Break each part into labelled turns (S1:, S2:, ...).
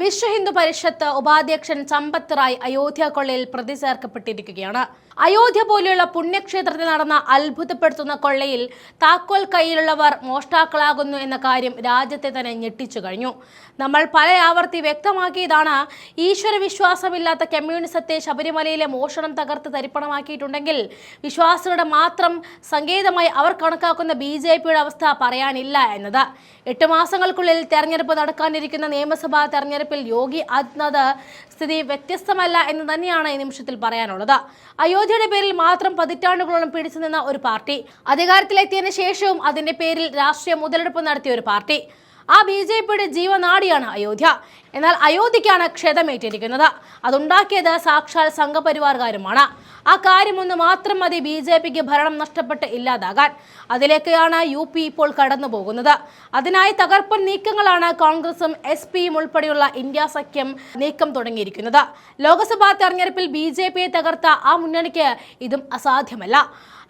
S1: വിശ്വ ഹിന്ദു പരിഷത്ത് ഉപാധ്യക്ഷൻ സമ്പത്ത് റായ് അയോധ്യ കൊള്ളയിൽ പ്രതി ചേർക്കപ്പെട്ടിരിക്കുകയാണ്. അയോധ്യ പോലെയുള്ള പുണ്യക്ഷേത്രത്തിൽ നടന്ന അത്ഭുതപ്പെടുത്തുന്ന കൊള്ളയിൽ താക്കോൽ കയ്യിലുള്ളവർ മോഷ്ടാക്കളാകുന്നു എന്ന കാര്യം രാജ്യത്തെ തന്നെ ഞെട്ടിച്ചു കഴിഞ്ഞു. നമ്മൾ പല ആവർത്തി വ്യക്തമാക്കിയതാണ്. ഈശ്വര വിശ്വാസമില്ലാത്ത കമ്മ്യൂണിസത്തെ ശബരിമലയിലെ മോഷണം തകർത്ത് തരിപ്പണമാക്കിയിട്ടുണ്ടെങ്കിൽ വിശ്വാസികളുടെ മാത്രം സങ്കേതമായി അവർ കണക്കാക്കുന്ന BJPയുടെ അവസ്ഥ പറയാനില്ല എന്നത്. 8 മാസങ്ങൾക്കുള്ളിൽ തെരഞ്ഞെടുപ്പ് നടക്കാനിരിക്കുന്ന നിയമസഭാ തെരഞ്ഞെടുപ്പിൽ യോഗി ആദിത്യനാഥ് സ്ഥിതി വ്യത്യസ്തമല്ല എന്ന് തന്നെയാണ് ഈ നിമിഷത്തിൽ പറയാനുള്ളത്. അയോധ്യയുടെ പേരിൽ മാത്രം പതിറ്റാണ്ടുകളോളം പിടിച്ചു നിന്ന ഒരു പാർട്ടി, അധികാരത്തിലെത്തിയതിനു ശേഷവും അതിന്റെ പേരിൽ രാഷ്ട്രീയ മുതലെടുപ്പ് നടത്തിയ ഒരു പാർട്ടി, ആ BJPയുടെ ജീവനാഡിയാണ് അയോധ്യ. എന്നാൽ അയോധ്യയ്ക്കാണ് ക്ഷതമേറ്റിരിക്കുന്നത്. അതുണ്ടാക്കിയത് സാക്ഷാൽ സംഘപരിവാർകാരുമാണ്. ആ കാര്യമൊന്ന് മാത്രം മതി BJPക്ക് ഭരണം നഷ്ടപ്പെട്ട് ഇല്ലാതാകാൻ. അതിലേക്കാണ് UP ഇപ്പോൾ കടന്നു പോകുന്നത്. അതിനായി തകർപ്പൻ നീക്കങ്ങളാണ് കോൺഗ്രസും SPയും ഉൾപ്പെടെയുള്ള ഇന്ത്യ സഖ്യം നീക്കം തുടങ്ങിയിരിക്കുന്നത്. ലോക്സഭാ തെരഞ്ഞെടുപ്പിൽ BJPയെ തകർത്ത ആ മുന്നണിക്ക് ഇതും അസാധ്യമല്ല.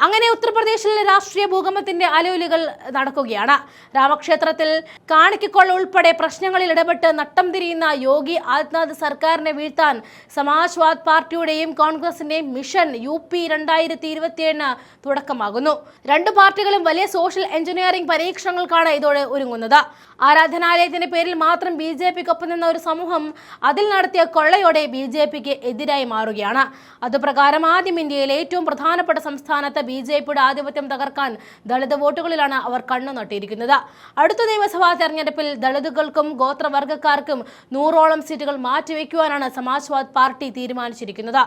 S1: അങ്ങനെ ഉത്തർപ്രദേശിലെ രാഷ്ട്രീയ ഭൂകമ്പത്തിന്റെ അലയൊലികൾ നടക്കുകയാണ്. രാമക്ഷേത്രത്തിൽ കാണിക്കൊള്ള ഉൾപ്പെടെ പ്രശ്നങ്ങളിൽ ഇടപെട്ട് നട്ടം തിരിയുന്ന യോഗി ആദിത്യനാഥ് സർക്കാരിനെ വീഴ്ത്താൻ സമാജ്വാദ് പാർട്ടിയുടെയും കോൺഗ്രസിന്റെയും മിഷൻ UP 2027 തുടക്കമാകുന്നു. രണ്ടു പാർട്ടികളും വലിയ സോഷ്യൽ എഞ്ചിനീയറിംഗ് പരീക്ഷണങ്ങൾക്കാണ് ഇതോടെ ഒരുങ്ങുന്നത്. ആരാധനാലയത്തിന്റെ പേരിൽ മാത്രം BJPക്കൊപ്പം നിന്ന ഒരു സമൂഹം അതിൽ നടത്തിയ കൊള്ളയോടെ BJPക്ക് എതിരായി മാറുകയാണ്. അതുപ്രകാരം ആദ്യം ഇന്ത്യയിലെ ഏറ്റവും പ്രധാനപ്പെട്ട സംസ്ഥാനത്ത് BJPയുടെ ആധിപത്യം തകർക്കാൻ ദളിത് വോട്ടുകളിലാണ് അവർ കണ്ണു നട്ടിരിക്കുന്നത്. അടുത്ത നിയമസഭാ തെരഞ്ഞെടുപ്പിൽ ദളിതുകൾക്കും ഗോത്രവർഗക്കാർക്കും 100ഓളം സീറ്റുകൾ മാറ്റിവെക്കുവാനാണ് സമാജ്വാദ് പാർട്ടി തീരുമാനിച്ചിരിക്കുന്നത്.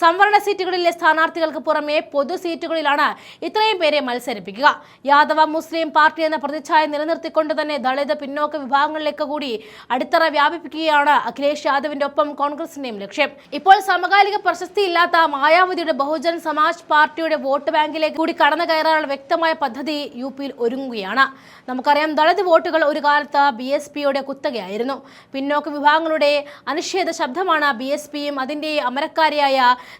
S1: സംവരണ സീറ്റുകളിലെ സ്ഥാനാർത്ഥികൾക്ക് പുറമെ പൊതു സീറ്റുകളിലാണ് ഇത്രയും പേരെ മത്സരിപ്പിക്കുക. യാദവ മുസ്ലിം പാർട്ടി എന്ന പ്രതിച്ഛായ നിലനിർത്തിക്കൊണ്ട് തന്നെ ദളിത് പിന്നോക്ക വിഭാഗങ്ങളിലേക്ക് കൂടി അടിത്തറ വ്യാപിപ്പിക്കുകയാണ് അഖിലേഷ് യാദവിന്റെ ഒപ്പം കോൺഗ്രസിന്റെയും ലക്ഷ്യം. ഇപ്പോൾ സമകാലിക പ്രശസ്തിയില്ലാത്ത മായാവതിയുടെ ബഹുജൻ സമാജ് പാർട്ടിയുടെ വോട്ട് ബാങ്കിലേക്ക് കൂടി കടന്നു കയറാനുള്ള വ്യക്തമായ പദ്ധതി UPയിൽ ഒരുങ്ങുകയാണ്. നമുക്കറിയാം, ദളിത് വോട്ടുകൾ ഒരു കാലത്ത് BSPയുടെ കുത്തകയായിരുന്നു. പിന്നോക്ക വിഭാഗങ്ങളുടെ അനിഷേധ ശബ്ദമാണ് BSPയും അതിന്റെ അമരക്കാരിയായ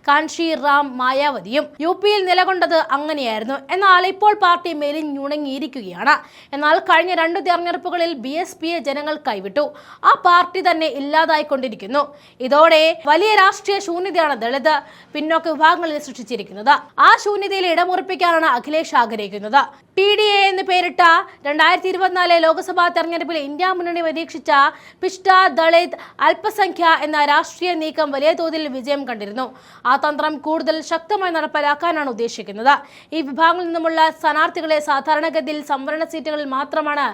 S1: കാൻഷി റാം മായാവതിയും. UPയിൽ നിലകൊണ്ടത് അങ്ങനെയായിരുന്നു. എന്നാൽ ഇപ്പോൾ പാർട്ടി മെലിഞ്ഞുണങ്ങിയിരിക്കുകയാണ്. എന്നാൽ കഴിഞ്ഞ 2 തെരഞ്ഞെടുപ്പുകളിൽ BSPയെ ജനങ്ങൾ കൈവിട്ടു. ആ പാർട്ടി തന്നെ ഇല്ലാതായിക്കൊണ്ടിരിക്കുന്നു. ഇതോടെ വലിയ രാഷ്ട്രീയ ശൂന്യതയാണ് ദളിത് പിന്നോക്ക വിഭാഗങ്ങളിൽ സൃഷ്ടിച്ചിരിക്കുന്നത്. ആ ശൂന്യതയിൽ ഇടമുറപ്പിക്കാനാണ് അഖിലേഷ് ആഗ്രഹിക്കുന്നത്. PDA എന്ന് പേരിട്ട 2024 ലോക്സഭാ തെരഞ്ഞെടുപ്പിൽ ഇന്ത്യ മുന്നണി പരീക്ഷിച്ച പിഷ്ഠ ദളിത് അല്പസംഖ്യ എന്ന രാഷ്ട്രീയ നീക്കം വലിയ തോതിൽ വിജയം കണ്ടിരുന്നു. ആ തന്ത്രം കൂടുതൽ ശക്തമായി നടപ്പിലാക്കാനാണ് ഉദ്ദേശിക്കുന്നത്. ഈ വിഭാഗങ്ങളിൽ നിന്നുമുള്ള സ്ഥാനാർത്ഥികളെ സാധാരണഗതിയിൽ സംവരണ സീറ്റുകളിൽ മാത്രമാണ്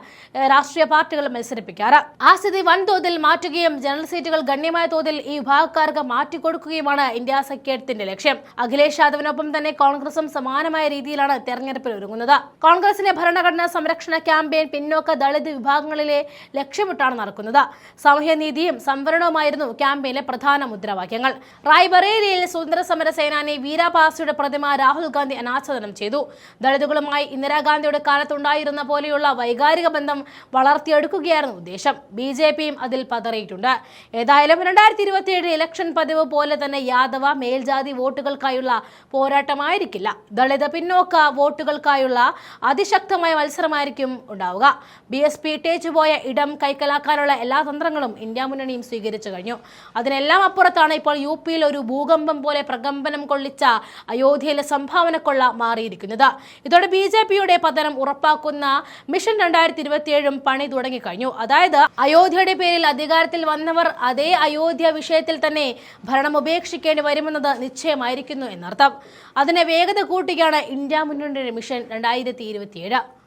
S1: രാഷ്ട്രീയ പാർട്ടികൾ മത്സരിപ്പിക്കാറ്. ആ സ്ഥിതി വൻതോതിൽ മാറ്റുകയും ജനറൽ സീറ്റുകൾ ഗണ്യമായ തോതിൽ ഈ വിഭാഗക്കാർക്ക് മാറ്റിക്കൊടുക്കുകയുമാണ് ഇന്ത്യ സഖ്യത്തിന്റെ ലക്ഷ്യം. അഖിലേഷ് യാദവിനൊപ്പം തന്നെ കോൺഗ്രസും സമാനമായ രീതിയിലാണ് തെരഞ്ഞെടുപ്പിൽ ഒരുങ്ങുന്നത്. കോൺഗ്രസിന്റെ ഭരണഘടനാ സംരക്ഷണ ക്യാമ്പയിൻ പിന്നോക്ക ദളിത് വിഭാഗങ്ങളിലെ ലക്ഷ്യമിട്ടാണ് നടക്കുന്നത്. സാമൂഹ്യനീതിയും സംവരണവുമായിരുന്നു ക്യാമ്പയിനിലെ പ്രധാന മുദ്രാവാക്യങ്ങൾ. റായ്ബറേലിയിൽ സ്വതന്ത്ര സമര സേനാനി വീരാപാസിയുടെ പ്രതിമ രാഹുൽ ഗാന്ധി അനാച്ഛാദനം ചെയ്തു. ദളിതുകളുമായി ഇന്ദിരാഗാന്ധിയുടെ കാലത്തുണ്ടായിരുന്ന പോലെയുള്ള വൈകാരിക ബന്ധം വളർത്തിയെടുക്കുകയായിരുന്നു ഉദ്ദേശം. BJPയും അതിൽ പതറിയിട്ടുണ്ട്. ഏതായാലും 2027 ഇലക്ഷൻ പതിവ് പോലെ തന്നെ യാദവ മേൽജാതി വോട്ടുകൾക്കായുള്ള പോരാട്ടമായിരിക്കില്ല. ദളിത് പിന്നോക്ക വോട്ടുകൾക്കായുള്ള അതിശക്തമായ മത്സരമായിരിക്കും ഉണ്ടാവുക. BSP ഇട്ടേച്ചുപോയ ഇടം കൈക്കലാക്കാനുള്ള എല്ലാ തന്ത്രങ്ങളും ഇന്ത്യ മുന്നണിയും സ്വീകരിച്ചു കഴിഞ്ഞു. അതിനെല്ലാം അപ്പുറത്താണ് ഇപ്പോൾ UPയിൽ ഒരു ഭൂകമ്പം പോലെ പ്രകമ്പനം കൊള്ളിച്ച അയോധ്യയിലെ സംഭാവന കൊള്ള മാറിയിരിക്കുന്നത്. ഇതോടെ BJPയുടെ പതനം ഉറപ്പാക്കുന്ന മിഷൻ 2027 പണി തുടങ്ങിക്കഴിഞ്ഞു. അതായത് അയോധ്യയുടെ പേരിൽ അധികാരത്തിൽ വന്നവർ അതേ അയോധ്യ വിഷയത്തിൽ തന്നെ ഭരണം ഉപേക്ഷിക്കേണ്ടി വരുമെന്നത് നിശ്ചയമായിരിക്കുന്നു എന്നർത്ഥം. അതിനെ വേഗത കൂട്ടുകയാണ് ഇന്ത്യ മുന്നണിയുടെ മിഷൻ 2027.